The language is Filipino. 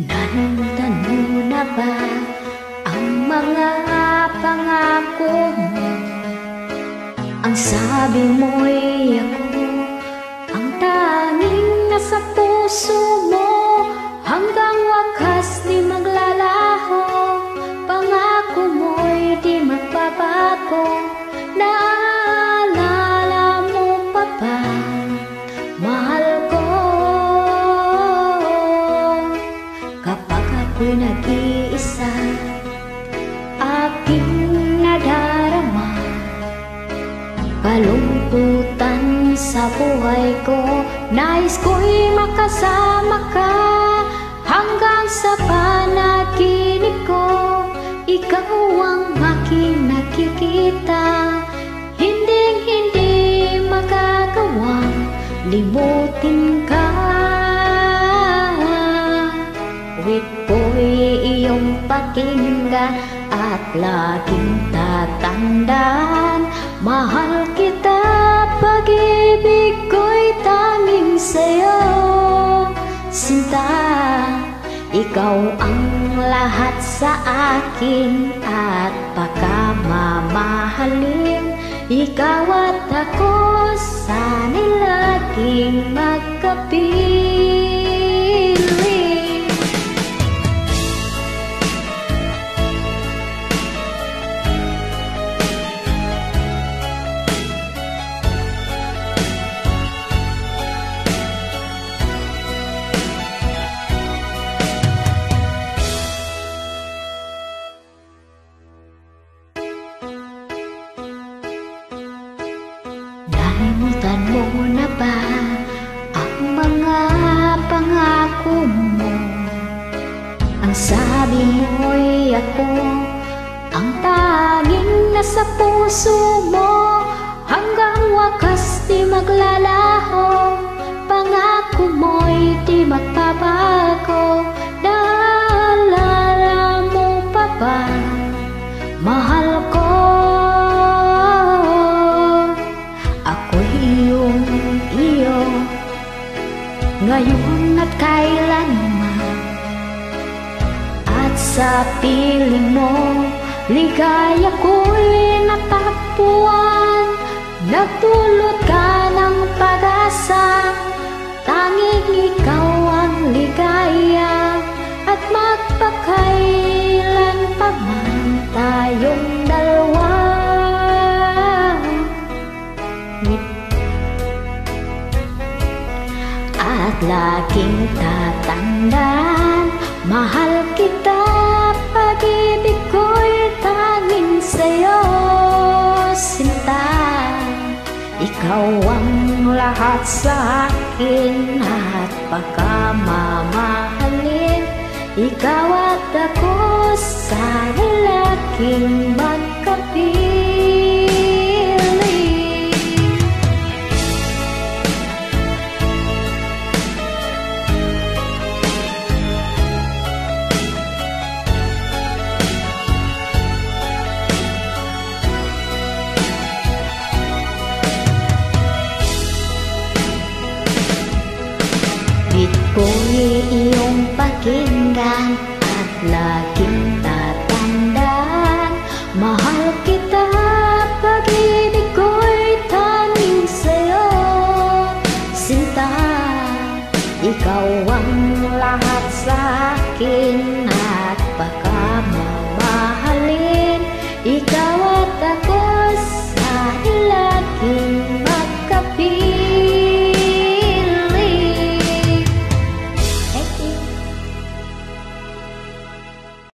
Nalimutan mo na ba ang mga pangako mo? Ang sabi mo'y ako ang tanging nasa puso mo. Hanggang wakas di maglalaho, pangako mo'y di magbabago. Naalala mo pa ba, mahal ko, kapag ako'y nag-iisa, aking nadarama kalungkutan sa buhay ko. Nais ko'y makasama ka hanggang sa panaginip ko. Ikaw ang aking nakikita, hindi magagawang limutin ka. Wait ko'y iyong pakinggan at laging tatandaan, mahal kita, pag-ibig ko'y tanging sa'yo. Sinta, ikaw ang lahat sa akin at pagkamamahalin. Ikaw at ako sana'y laging magkapiling. Nalimutan mo na ba ang mga pangako mo? Ang sabi mo'y ako ang tanging nasa puso mo. Hanggang wakas di maglalaho, pangako mo'y di magbabago. Naalala mo pa ba, mahal ko, iyo ngayon at kailanman, at sa piling mo ligaya ko'y natagpuan. Nagdulot ka ng pag-asa, tanging ikaw ang ligaya, at magpakailan pa man tayong dalawa. At laging tatandaan, mahal kita, pag-ibig ko'y tanging sa'yo. Sinta, ikaw ang lahat sa akin at pagkamamahalin. Ikaw at ako sana'y laging magkapiling. Wait ko'y iyong pakinggan at laging tatandaan, mahal kita, pag-ibig ko'y tanging sa'yo. Sinta, ikaw ang lahat sa akin at pagkamamahalin. Ikaw